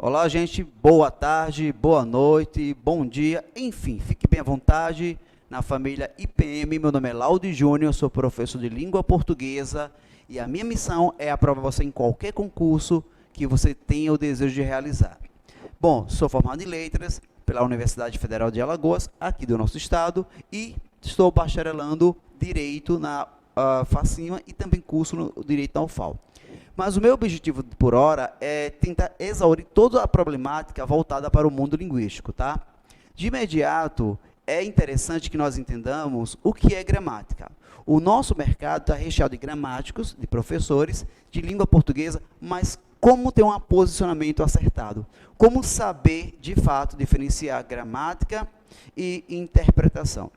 Olá, gente. Boa tarde, boa noite, bom dia. Enfim, fique bem à vontade na família IPM. Meu nome é Laudi Júnior, sou professor de língua portuguesa e a minha missão é aprovar você em qualquer concurso que você tenha o desejo de realizar. Bom, sou formado em letras pela Universidade Federal de Alagoas, aqui do nosso estado, e estou bacharelando Direito na FACIMA e também curso no Direito na UFAL. Mas o meu objetivo por hora é tentar exaurir toda a problemática voltada para o mundo linguístico, tá? De imediato, é interessante que nós entendamos o que é gramática. O nosso mercado está recheado de gramáticos, de professores de língua portuguesa, mas como ter um posicionamento acertado? Como saber, de fato, diferenciar gramática e interpretação?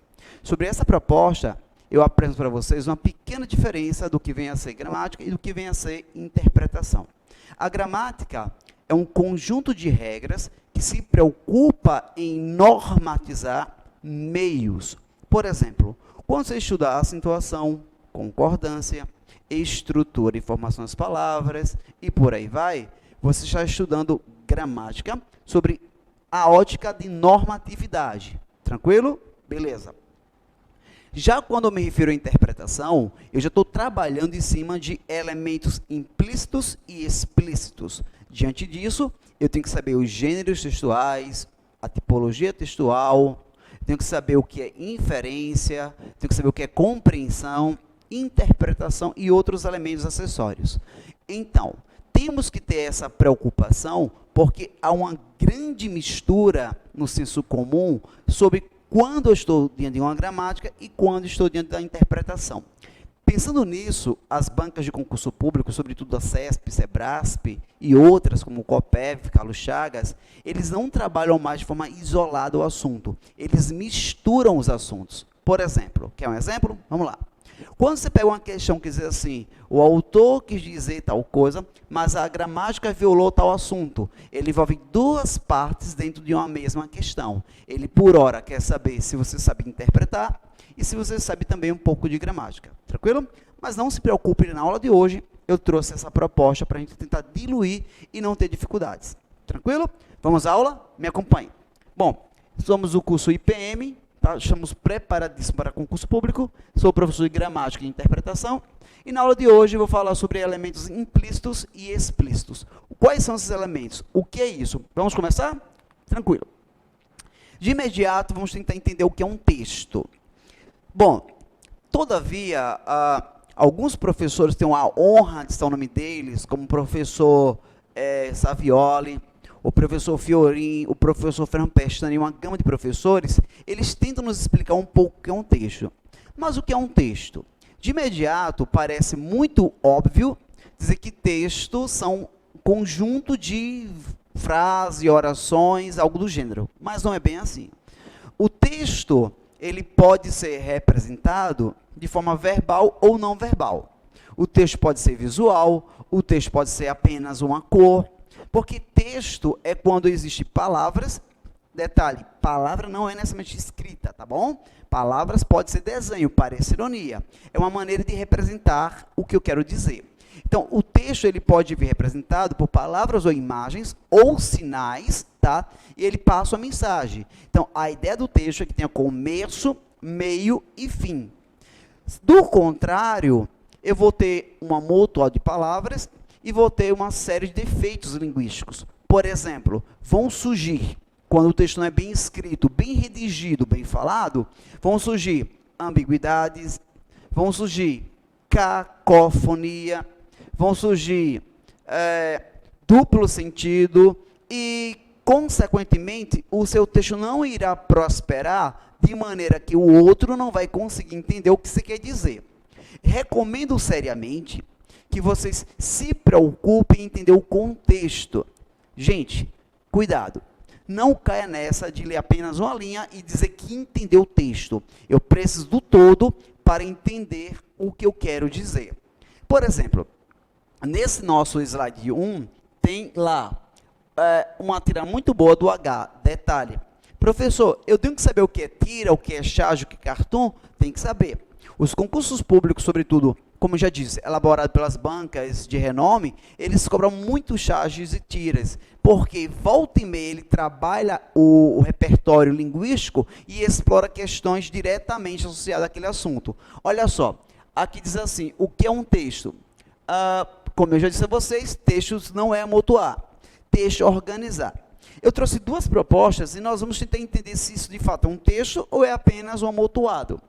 Sobre essa proposta, eu apresento para vocês uma pequena diferença do que vem a ser gramática e do que vem a ser interpretação. A gramática é um conjunto de regras que se preocupa em normatizar meios. Por exemplo, quando você estudar acentuação, concordância, estrutura e formação das palavras e por aí vai, você está estudando gramática sobre a ótica de normatividade. Tranquilo? Beleza. Já quando eu me refiro à interpretação, eu já estou trabalhando em cima de elementos implícitos e explícitos. Diante disso, eu tenho que saber os gêneros textuais, a tipologia textual, tenho que saber o que é inferência, tenho que saber o que é compreensão, interpretação e outros elementos acessórios. Então, temos que ter essa preocupação porque há uma grande mistura no senso comum sobre quando eu estou diante de uma gramática e quando estou diante da interpretação. Pensando nisso, as bancas de concurso público, sobretudo a CESP, SEBRASP e outras, como o COPEV, Carlos Chagas, eles não trabalham mais de forma isolada o assunto. Eles misturam os assuntos. Por exemplo, quer um exemplo? Vamos lá. Quando você pega uma questão que diz assim, o autor quis dizer tal coisa, mas a gramática violou tal assunto. Ele envolve duas partes dentro de uma mesma questão. Ele, por hora, quer saber se você sabe interpretar e se você sabe também um pouco de gramática. Tranquilo? Mas não se preocupe, na aula de hoje eu trouxe essa proposta para a gente tentar diluir e não ter dificuldades. Tranquilo? Vamos à aula? Me acompanhe. Bom, somos o curso IPM, estamos preparadíssimos para concurso público, sou professor de gramática e interpretação, e na aula de hoje eu vou falar sobre elementos implícitos e explícitos. Quais são esses elementos? O que é isso? Vamos começar? Tranquilo. De imediato, vamos tentar entender o que é um texto. Bom, todavia, alguns professores têm a honra de estar o nome deles, como o professor Savioli, o professor Fiorin, o professor Fernando Pestana e uma gama de professores, eles tentam nos explicar um pouco o que é um texto. Mas o que é um texto? De imediato, parece muito óbvio dizer que textos são um conjunto de frases, orações, algo do gênero. Mas não é bem assim. O texto, ele pode ser representado de forma verbal ou não verbal. O texto pode ser visual, o texto pode ser apenas uma cor, porque texto é quando existem palavras, detalhe, palavra não é necessariamente escrita, tá bom? Palavras pode ser desenho, parece ironia. É uma maneira de representar o que eu quero dizer. Então, o texto ele pode vir representado por palavras ou imagens ou sinais, tá? E ele passa a mensagem. Então, a ideia do texto é que tenha começo, meio e fim. Do contrário, eu vou ter uma mutual de palavras e vou ter uma série de defeitos linguísticos. Por exemplo, vão surgir, quando o texto não é bem escrito, bem redigido, bem falado, vão surgir ambiguidades, vão surgir cacofonia, vão surgir duplo sentido e, consequentemente, o seu texto não irá prosperar de maneira que o outro não vai conseguir entender o que você quer dizer. Recomendo seriamente que vocês se preocupem em entender o contexto. Gente, cuidado. Não caia nessa de ler apenas uma linha e dizer que entendeu o texto. Eu preciso do todo para entender o que eu quero dizer. Por exemplo, nesse nosso slide 1, tem lá uma tira muito boa do H. Detalhe. Professor, eu tenho que saber o que é tira, o que é charge, o que é cartoon? Tem que saber. Os concursos públicos, sobretudo como eu já disse, elaborado pelas bancas de renome, eles cobram muito charges e tiras, porque volta e meia ele trabalha o repertório linguístico e explora questões diretamente associadas àquele assunto. Olha só, aqui diz assim, o que é um texto? Como eu já disse a vocês, textos não é amontoar, texto é organizar. Eu trouxe duas propostas e nós vamos tentar entender se isso de fato é um texto ou é apenas um amontoado.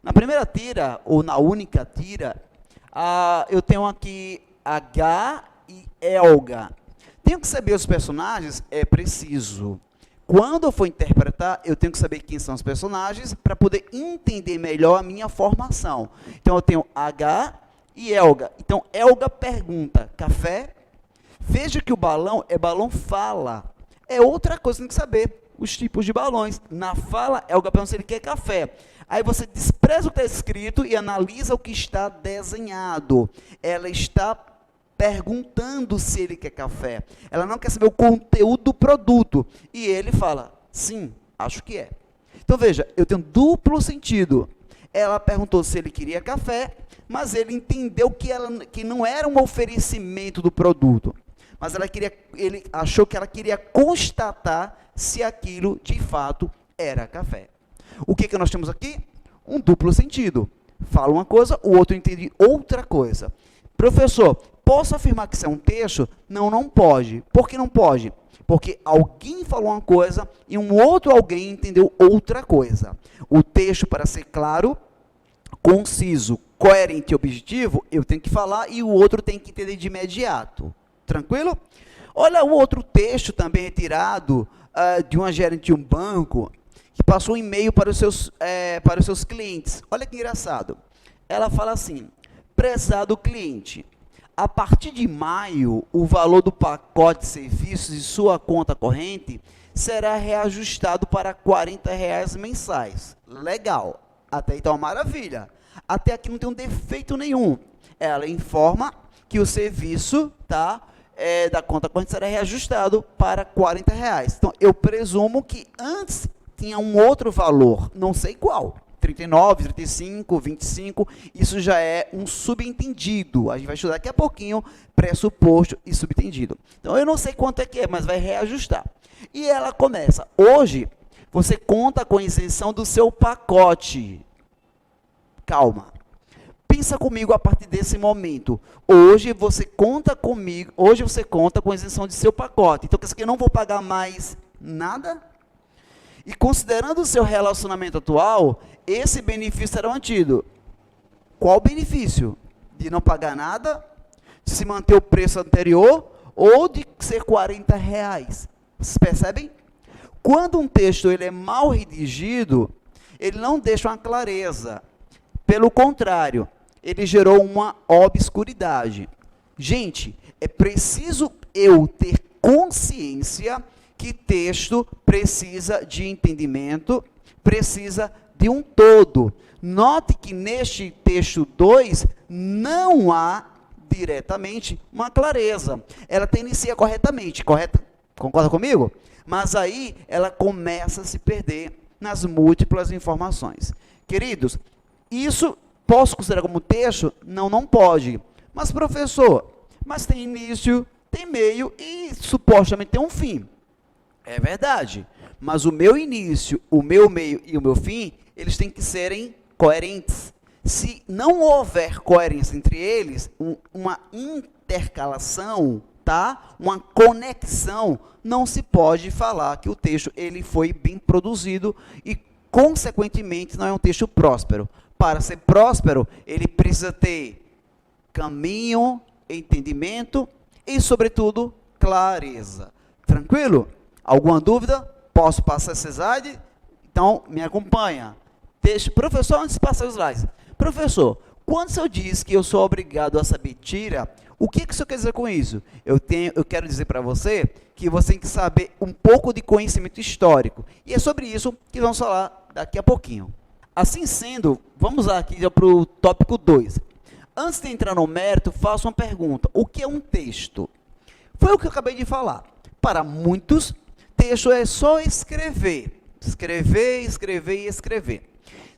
Na primeira tira, ou na única tira, eu tenho aqui H e Elga. Tenho que saber os personagens? É preciso. Quando eu for interpretar, eu tenho que saber quem são os personagens para poder entender melhor a minha formação. Então, eu tenho H e Elga. Então, Elga pergunta, café? Veja que o balão é balão fala. É outra coisa, tem que saber os tipos de balões. Na fala, Elga pergunta se ele quer café. Aí você despreza o que está escrito e analisa o que está desenhado. Ela está perguntando se ele quer café. Ela não quer saber o conteúdo do produto. E ele fala, sim, acho que é. Então, veja, eu tenho duplo sentido. Ela perguntou se ele queria café, mas ele entendeu que não era um oferecimento do produto. Mas ele achou que ela queria constatar se aquilo, de fato, era café. O que nós temos aqui? Um duplo sentido. Fala uma coisa, o outro entende outra coisa. Professor, posso afirmar que isso é um texto? Não, não pode. Por que não pode? Porque alguém falou uma coisa e um outro alguém entendeu outra coisa. O texto, para ser claro, conciso, coerente e objetivo, eu tenho que falar e o outro tem que entender de imediato. Tranquilo? Olha o outro texto também retirado de uma gerente de um banco, que passou um e-mail para os seus clientes. Olha que engraçado. Ela fala assim, prezado cliente, a partir de maio, o valor do pacote de serviços de sua conta corrente será reajustado para R$40 mensais. Legal. Até então, maravilha. Até aqui não tem um defeito nenhum. Ela informa que o serviço da conta corrente será reajustado para R$40. Então, eu presumo que antes tinha um outro valor, não sei qual, 39, 35, 25, isso já é um subentendido. A gente vai estudar daqui a pouquinho, pressuposto e subentendido. Então, eu não sei quanto é que é, mas vai reajustar. E ela começa, hoje, você conta com a isenção do seu pacote. Calma. Pensa comigo a partir desse momento. Hoje você conta comigo, hoje você conta com a isenção de seu pacote. Então, quer dizer que eu não vou pagar mais nada? E considerando o seu relacionamento atual, esse benefício será mantido. Qual o benefício? De não pagar nada, de se manter o preço anterior ou de ser R$40? Vocês percebem? Quando um texto ele é mal redigido, ele não deixa uma clareza. Pelo contrário, ele gerou uma obscuridade. Gente, é preciso eu ter consciência que texto precisa de entendimento, precisa de um todo. Note que neste texto 2 não há diretamente uma clareza. Ela até inicia corretamente, correta? Concorda comigo? Mas aí ela começa a se perder nas múltiplas informações. Queridos, isso posso considerar como texto? Não, não pode. Mas, professor, mas tem início, tem meio e supostamente tem um fim. É verdade, mas o meu início, o meu meio e o meu fim, eles têm que serem coerentes. Se não houver coerência entre eles, uma intercalação, uma conexão, não se pode falar que o texto ele foi bem produzido e, consequentemente, não é um texto próspero. Para ser próspero, ele precisa ter caminho, entendimento e, sobretudo, clareza. Tranquilo? Alguma dúvida? Posso passar esse slide? Então, me acompanha. Professor, antes de passar os slides. Professor, quando o senhor diz que eu sou obrigado a saber tira, o que o senhor quer dizer com isso? Eu quero dizer para você que você tem que saber um pouco de conhecimento histórico. E é sobre isso que vamos falar daqui a pouquinho. Assim sendo, vamos lá aqui para o tópico 2. Antes de entrar no mérito, faço uma pergunta. O que é um texto? Foi o que eu acabei de falar. Para muitos, texto é só escrever. Escrever, escrever e escrever.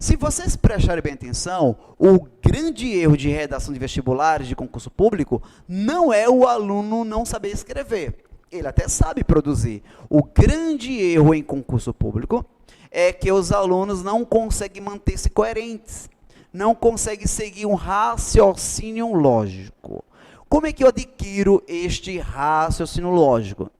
Se vocês prestarem bem atenção, o grande erro de redação de vestibulares, de concurso público, não é o aluno não saber escrever. Ele até sabe produzir. O grande erro em concurso público é que os alunos não conseguem manter-se coerentes, não conseguem seguir um raciocínio lógico. Como é que eu adquiro este raciocínio lógico?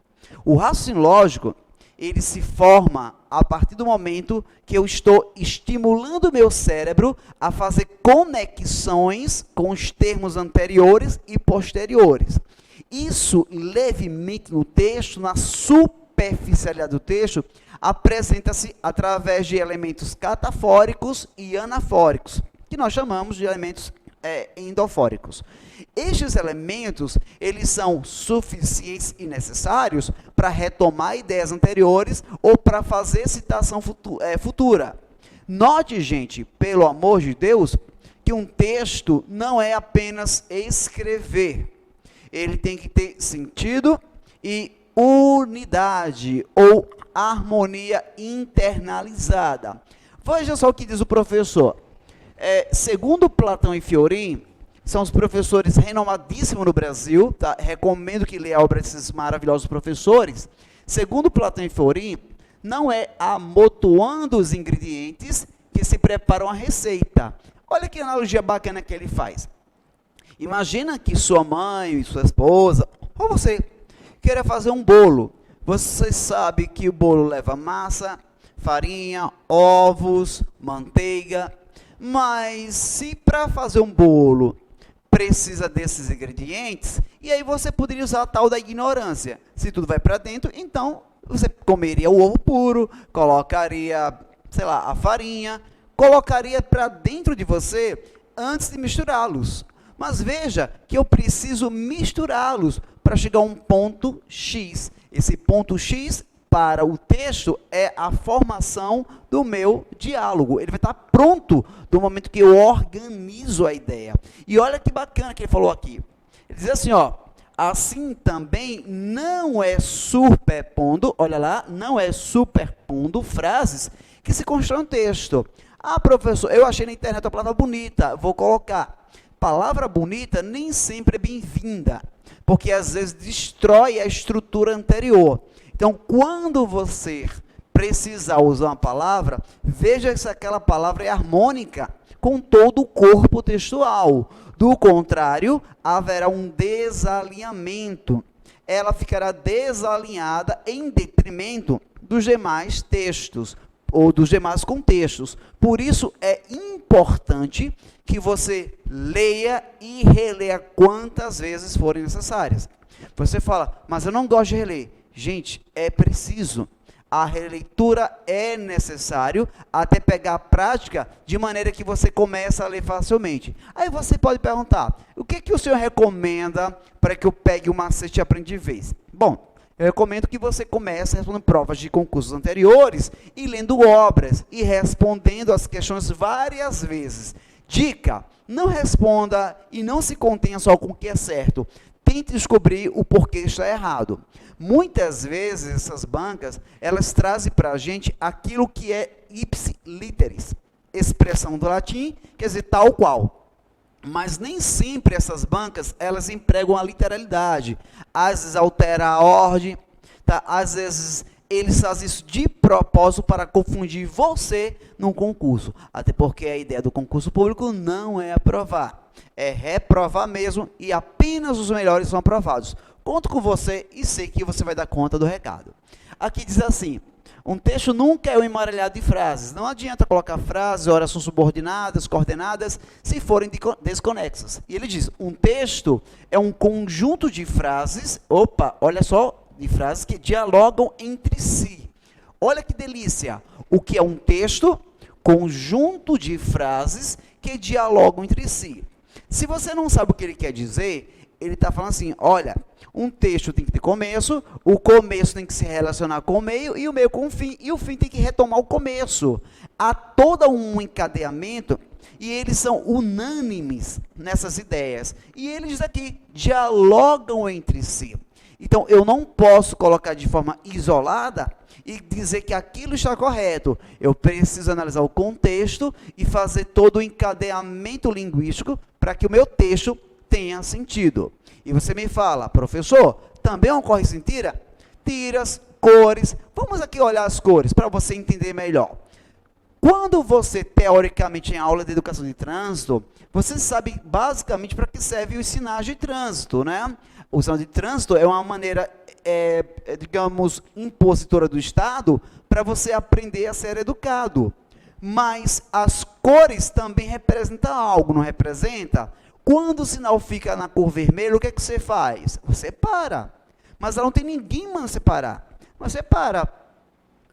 O raciocínio lógico, ele se forma a partir do momento que eu estou estimulando o meu cérebro a fazer conexões com os termos anteriores e posteriores. Isso, levemente no texto, na superficialidade do texto, apresenta-se através de elementos catafóricos e anafóricos, que nós chamamos de elementos endofóricos. Estes elementos, eles são suficientes e necessários para retomar ideias anteriores ou para fazer citação futura. Note, gente, pelo amor de Deus, que um texto não é apenas escrever. Ele tem que ter sentido e unidade ou harmonia internalizada. Veja só o que diz o professor. Segundo Platão e Fiorin, são os professores renomadíssimos no Brasil, tá? Recomendo que leia a obra desses maravilhosos professores. Segundo Platão e Fiorin, não é amontoando os ingredientes que se preparam a receita. Olha que analogia bacana que ele faz. Imagina que sua mãe, sua esposa, ou você, queira fazer um bolo. Você sabe que o bolo leva massa, farinha, ovos, manteiga, mas se para fazer um bolo precisa desses ingredientes, e aí você poderia usar a tal da ignorância. Se tudo vai para dentro, então você comeria o ovo puro, colocaria, sei lá, a farinha, colocaria para dentro de você antes de misturá-los. Mas veja que eu preciso misturá-los para chegar a um ponto X. Esse ponto X, para o texto, é a formação do meu diálogo. Ele vai estar pronto do momento que eu organizo a ideia. E olha que bacana que ele falou aqui. Ele diz assim, ó, assim também não é superpondo, olha lá, não é superpondo frases que se constroem um texto. Ah, professor, eu achei na internet a palavra bonita, vou colocar. Palavra bonita nem sempre é bem-vinda, porque às vezes destrói a estrutura anterior. Então, quando você precisar usar uma palavra, veja se aquela palavra é harmônica com todo o corpo textual. Do contrário, haverá um desalinhamento. Ela ficará desalinhada em detrimento dos demais textos ou dos demais contextos. Por isso, é importante que você leia e releia quantas vezes forem necessárias. Você fala, mas eu não gosto de reler. Gente, é preciso. A releitura é necessário até pegar a prática de maneira que você começa a ler facilmente. Aí você pode perguntar, o que o senhor recomenda para que eu pegue o macete e aprenda de vez? Bom, eu recomendo que você comece respondendo provas de concursos anteriores e lendo obras e respondendo as questões várias vezes. Dica, não responda e não se contenha só com o que é certo. Tente descobrir o porquê está errado. Muitas vezes essas bancas, elas trazem para a gente aquilo que é ipsi literis, expressão do latim, quer dizer, tal qual. Mas nem sempre essas bancas, elas empregam a literalidade. Às vezes altera a ordem, tá? Às vezes eles fazem isso de propósito para confundir você num concurso. Até porque a ideia do concurso público não é aprovar, é reprovar mesmo, e apenas os melhores são aprovados. Conto com você e sei que você vai dar conta do recado. Aqui diz assim, um texto nunca é um emaranhado de frases. Não adianta colocar frases, orações subordinadas, coordenadas, se forem desconexas. E ele diz, um texto é um conjunto de frases, olha só, de frases que dialogam entre si. Olha que delícia! O que é um texto? Conjunto de frases que dialogam entre si. Se você não sabe o que ele quer dizer, ele está falando assim, olha, um texto tem que ter começo, o começo tem que se relacionar com o meio e o meio com o fim, e o fim tem que retomar o começo. Há todo um encadeamento e eles são unânimes nessas ideias. E eles aqui dialogam entre si. Então, eu não posso colocar de forma isolada e dizer que aquilo está correto. Eu preciso analisar o contexto e fazer todo o encadeamento linguístico para que o meu texto tenha sentido. E você me fala, professor, também ocorre sem tira? Tiras, cores. Vamos aqui olhar as cores para você entender melhor. Quando você, teoricamente, em aula de educação de trânsito, você sabe basicamente para que serve os sinais de trânsito, né? O sinal de trânsito é uma maneira, digamos, impositora do Estado para você aprender a ser educado. Mas as cores também representam algo, não representa? Quando o sinal fica na cor vermelha, o que é que você faz? Você para. Mas não tem ninguém mandando você parar. Mas você para.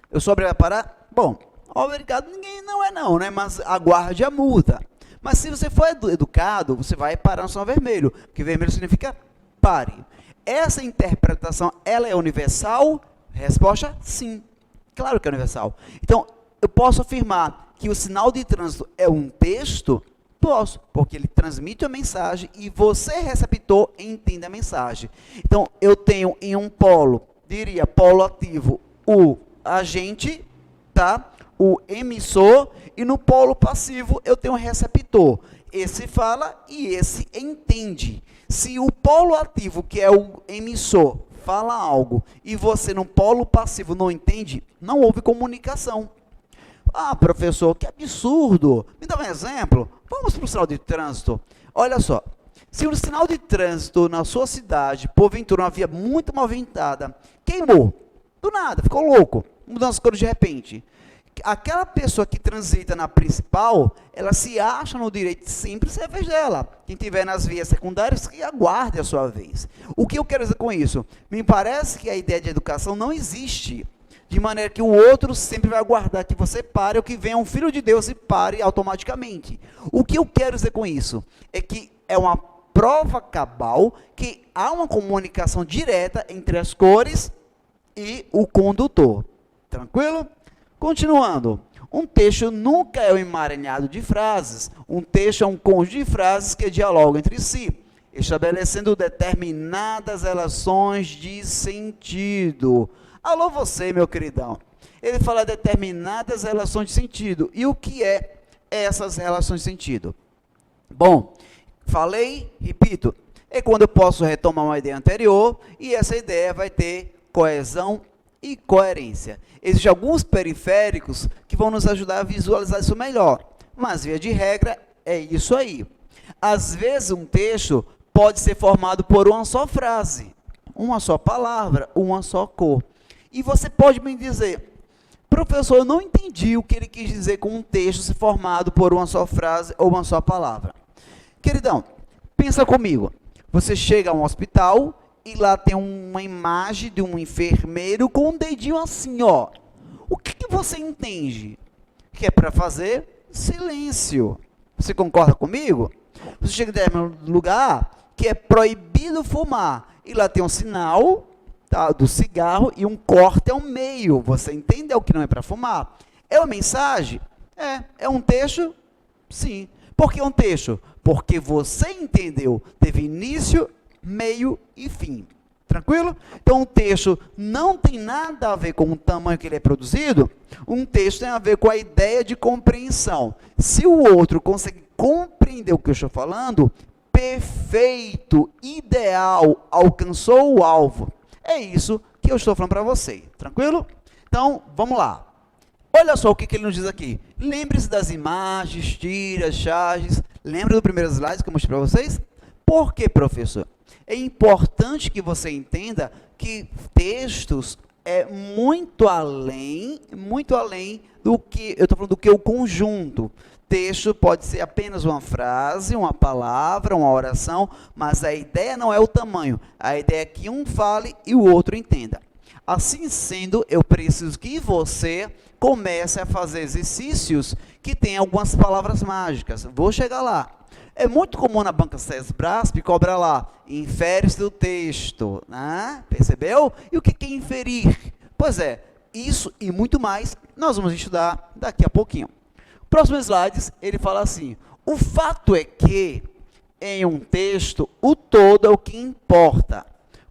Eu sou obrigado a parar? Bom, obrigado ninguém não é não, né? Mas aguarde a multa. Mas se você for educado, você vai parar no sinal vermelho, porque vermelho significa pare. Essa interpretação, ela é universal? Resposta, sim. Claro que é universal. Então, eu posso afirmar que o sinal de trânsito é um texto? Posso, porque ele transmite a mensagem e você, receptor, entende a mensagem. Então, eu tenho em um polo, diria, polo ativo, o agente, tá? O emissor, e no polo passivo eu tenho o receptor. Esse fala e esse entende. Se o polo ativo, que é o emissor, fala algo e você no polo passivo não entende, não houve comunicação. Ah, professor, que absurdo! Me dá um exemplo. Vamos para o sinal de trânsito. Olha só, se o sinal de trânsito na sua cidade, porventura, uma via muito movimentada, queimou, do nada, ficou louco, mudando as cores de repente. Aquela pessoa que transita na principal, ela se acha no direito de sempre ser a vez dela. Quem estiver nas vias secundárias, que aguarde a sua vez. O que eu quero dizer com isso? Me parece que a ideia de educação não existe, de maneira que o outro sempre vai aguardar que você pare, ou que venha um filho de Deus e pare automaticamente. O que eu quero dizer com isso? É que é uma prova cabal que há uma comunicação direta entre as cores e o condutor. Tranquilo? Continuando, um texto nunca é um emaranhado de frases. Um texto é um conjunto de frases que dialogam entre si, estabelecendo determinadas relações de sentido. Alô você, meu queridão. Ele fala determinadas relações de sentido. E o que é essas relações de sentido? Bom, falei, repito, é quando eu posso retomar uma ideia anterior e essa ideia vai ter coesão e coerência. Existem alguns periféricos que vão nos ajudar a visualizar isso melhor, mas, via de regra, é isso aí. Às vezes, um texto pode ser formado por uma só frase, uma só palavra, uma só cor. E você pode me dizer, professor, eu não entendi o que ele quis dizer com um texto ser formado por uma só frase ou uma só palavra. Queridão, pensa comigo. Você chega a um hospital e lá tem uma imagem de um enfermeiro com um dedinho assim, ó. O que você entende? Que é para fazer silêncio. Você concorda comigo? Você chega em um lugar que é proibido fumar e lá tem um sinal, tá, do cigarro e um corte ao meio. Você entendeu que não é para fumar? É uma mensagem? É um texto? Sim. Por que um texto? Porque você entendeu. Teve início, meio e fim. Tranquilo? Então, um texto não tem nada a ver com o tamanho que ele é produzido, um texto tem a ver com a ideia de compreensão. Se o outro consegue compreender o que eu estou falando, perfeito, ideal, alcançou o alvo. É isso que eu estou falando para você. Tranquilo? Então, vamos lá. Olha só o que ele nos diz aqui. Lembre-se das imagens, tiras, charges. Lembra do primeiro slide que eu mostrei para vocês? Por que, professor? É importante que você entenda que textos é muito além do que, eu estou falando do que o conjunto. Texto pode ser apenas uma frase, uma palavra, uma oração, mas a ideia não é o tamanho. A ideia é que um fale e o outro entenda. Assim sendo, eu preciso que você comece a fazer exercícios que tenham algumas palavras mágicas. Vou chegar lá. É muito comum na banca SESBRASP cobrar lá, infere-se do texto, né? Percebeu? E o que é inferir? Pois é, isso e muito mais nós vamos estudar daqui a pouquinho. Próximo slide, ele fala assim, o fato é que em um texto o todo é o que importa.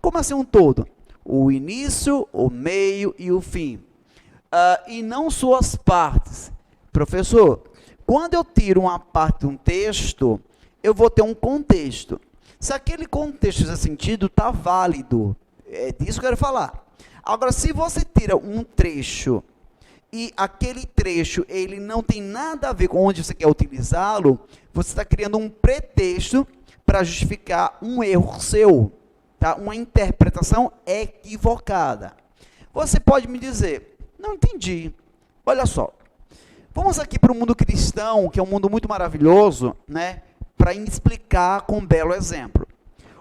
Como assim um todo? O início, o meio e o fim. E não suas partes. Professor, quando eu tiro uma parte de um texto, eu vou ter um contexto. Se aquele contexto fizer sentido, está válido. É disso que eu quero falar. Agora, se você tira um trecho e aquele trecho ele não tem nada a ver com onde você quer utilizá-lo, você está criando um pretexto para justificar um erro seu, tá? Uma interpretação equivocada. Você pode me dizer, não entendi. Olha só, vamos aqui para o mundo cristão, que é um mundo muito maravilhoso, né? Para explicar com um belo exemplo.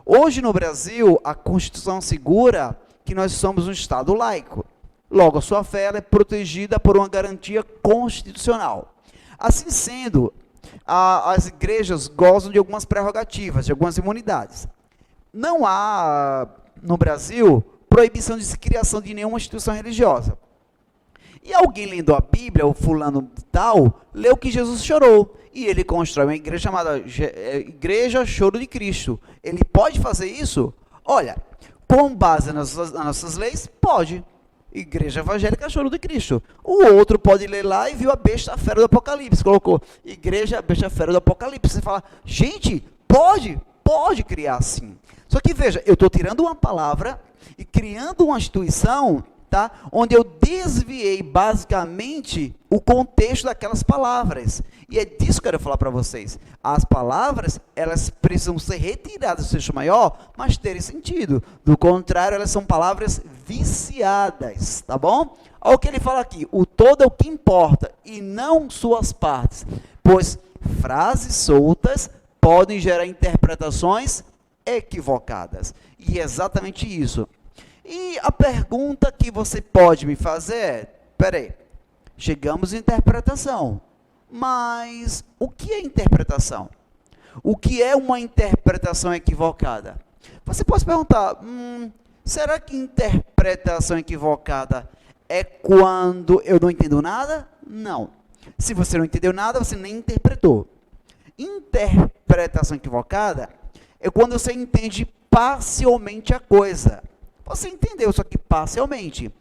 Hoje no Brasil, a Constituição assegura que nós somos um Estado laico. Logo, a sua fé ela é protegida por uma garantia constitucional. Assim sendo, as igrejas gozam de algumas prerrogativas, de algumas imunidades. Não há, no Brasil, proibição de criação de nenhuma instituição religiosa. E alguém lendo a Bíblia, o fulano tal, leu que Jesus chorou. E ele constrói uma igreja chamada Igreja Choro de Cristo. Ele pode fazer isso? Olha, com base nas nossas leis, pode. Igreja Evangélica Choro de Cristo. O outro pode ler lá e viu a besta fera do Apocalipse. Colocou Igreja Besta Fera do Apocalipse. Você fala, gente, pode criar assim. Só que veja, eu estou tirando uma palavra e criando uma instituição, tá, onde eu desviei basicamente o contexto daquelas palavras. E é disso que eu quero falar para vocês. As palavras, elas precisam ser retiradas do texto maior, mas terem sentido. Do contrário, elas são palavras viciadas, tá bom? Olha o que ele fala aqui, o todo é o que importa, e não suas partes, pois frases soltas podem gerar interpretações equivocadas. E é exatamente isso. E a pergunta que você pode me fazer é, peraí, chegamos em interpretação, mas o que é interpretação? O que é uma interpretação equivocada? Você pode se perguntar, será que interpretação equivocada é quando eu não entendo nada? Não. Se você não entendeu nada, você nem interpretou. Interpretação equivocada é quando você entende parcialmente a coisa. Você entendeu, só que parcialmente.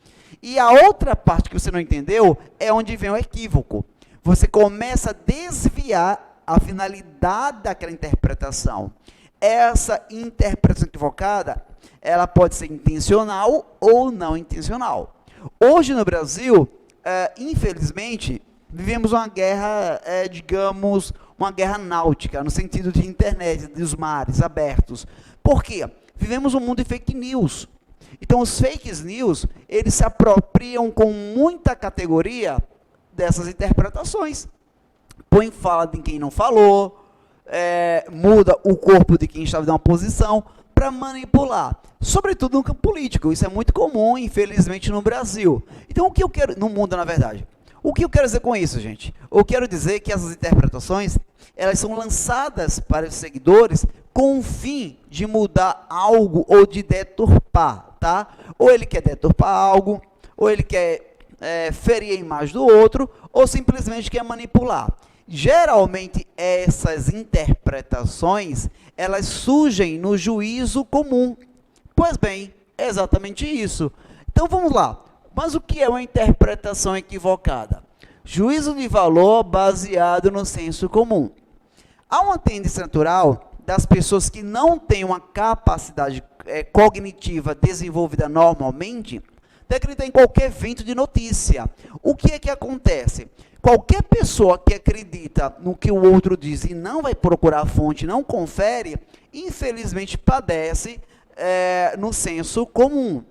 E a outra parte que você não entendeu é onde vem o equívoco. Você começa a desviar a finalidade daquela interpretação. Essa interpretação equivocada, ela pode ser intencional ou não intencional. Hoje no Brasil, infelizmente, vivemos uma guerra, digamos, uma guerra náutica, no sentido de internet, dos mares abertos. Por quê? Vivemos um mundo de fake news. Então, os fake news, eles se apropriam com muita categoria dessas interpretações. Põe fala de quem não falou, muda o corpo de quem estava em uma posição para manipular. Sobretudo no campo político. Isso é muito comum, infelizmente, no Brasil. Então, o que eu quero... No mundo, na verdade. O que eu quero dizer com isso, gente? Eu quero dizer que essas interpretações, elas são lançadas para os seguidores com o fim de mudar algo ou de deturpar, tá? Ou ele quer deturpar algo, ou ele quer ferir a imagem do outro, ou simplesmente quer manipular. Geralmente, essas interpretações, elas surgem no juízo comum. Pois bem, é exatamente isso. Então, vamos lá. Mas o que é uma interpretação equivocada? Juízo de valor baseado no senso comum. Há uma tendência natural das pessoas que não têm uma capacidade cognitiva desenvolvida normalmente de acreditar em qualquer vento de notícia. O que é que acontece? Qualquer pessoa que acredita no que o outro diz e não vai procurar a fonte, não confere, infelizmente padece no senso comum.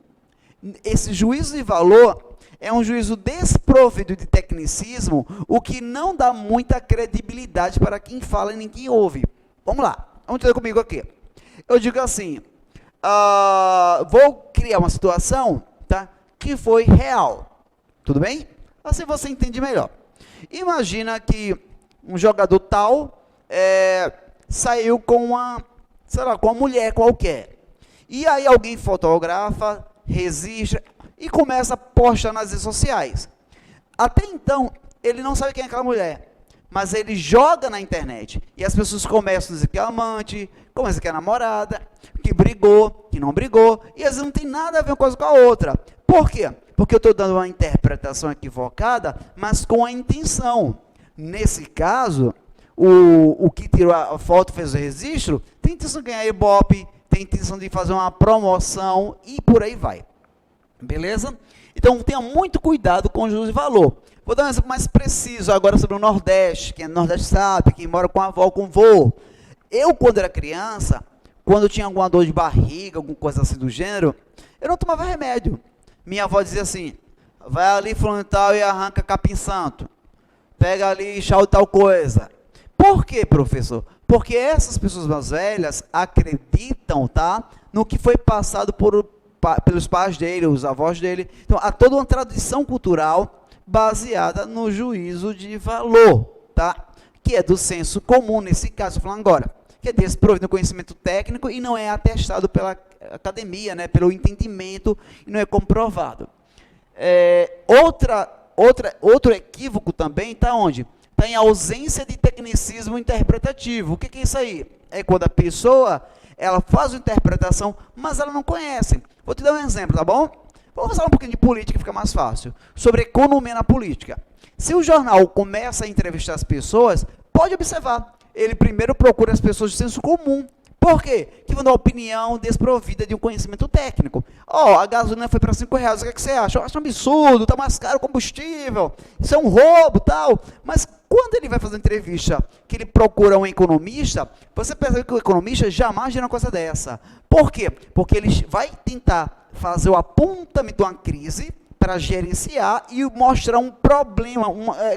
Esse juízo de valor é um juízo desprovido de tecnicismo, o que não dá muita credibilidade para quem fala e nem quem ouve. Vamos lá, vamos entender comigo aqui. Eu digo assim, vou criar uma situação, tá, que foi real, tudo bem? Assim você entende melhor. Imagina que um jogador tal saiu com com uma mulher qualquer. E aí alguém fotografa, registra e começa a postar nas redes sociais. Até então, ele não sabe quem é aquela mulher, mas ele joga na internet. E as pessoas começam a dizer que é amante, começam a dizer que é namorada, que que brigou, que não brigou, e às vezes não tem nada a ver uma coisa com a outra. Por quê? Porque eu estou dando uma interpretação equivocada, mas com a intenção. Nesse caso, o que tirou a foto, fez o registro, tem intenção de ganhar Ibope, tem intenção de fazer uma promoção e por aí vai. Beleza? Então, tenha muito cuidado com o juízo de valor. Vou dar um exemplo mais preciso agora sobre o Nordeste. Quem é do Nordeste sabe, quem mora com a avó, com o vô. Eu, quando era criança, quando tinha alguma dor de barriga, alguma coisa assim do gênero, eu não tomava remédio. Minha avó dizia assim, vai ali frontal e arranca capim santo. Pega ali chá de tal coisa. Por quê, professor? Porque essas pessoas mais velhas acreditam, tá, no que foi passado pelos pais dele, os avós dele. Então, há toda uma tradição cultural baseada no juízo de valor, tá? Que é do senso comum, nesse caso, estou falando agora, que é desprovido do conhecimento técnico e não é atestado pela academia, né, pelo entendimento, e não é comprovado. Outro equívoco também está onde? Está em ausência de tecnicismo interpretativo. O que é isso aí? É quando a pessoa ela faz uma interpretação, mas ela não conhece. Vou te dar um exemplo, tá bom? Vamos falar um pouquinho de política, fica mais fácil. Sobre economia na política. Se o jornal começa a entrevistar as pessoas, pode observar. Ele primeiro procura as pessoas de senso comum. Por quê? Que vão dar opinião desprovida de um conhecimento técnico. A gasolina foi para R$5, o que, você acha? Eu acho um absurdo, está mais caro o combustível, isso é um roubo, tal. Mas quando ele vai fazer uma entrevista, que ele procura um economista, você percebe que o economista jamais diria uma coisa dessa. Por quê? Porque ele vai tentar fazer o apontamento de uma crise para gerenciar e mostrar um problema,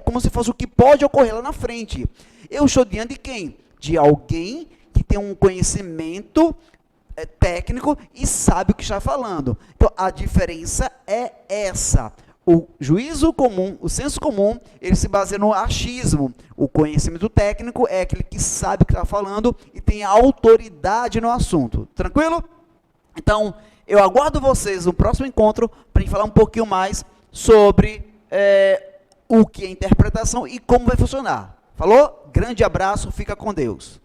como se fosse o que pode ocorrer lá na frente. Eu estou diante de quem? De alguém que tem um conhecimento técnico e sabe o que está falando. Então, a diferença é essa. O juízo comum, o senso comum, ele se baseia no achismo. O conhecimento técnico é aquele que sabe o que está falando e tem autoridade no assunto. Tranquilo? Então, eu aguardo vocês no próximo encontro para a gente falar um pouquinho mais sobre o que é interpretação e como vai funcionar. Falou? Grande abraço, fica com Deus.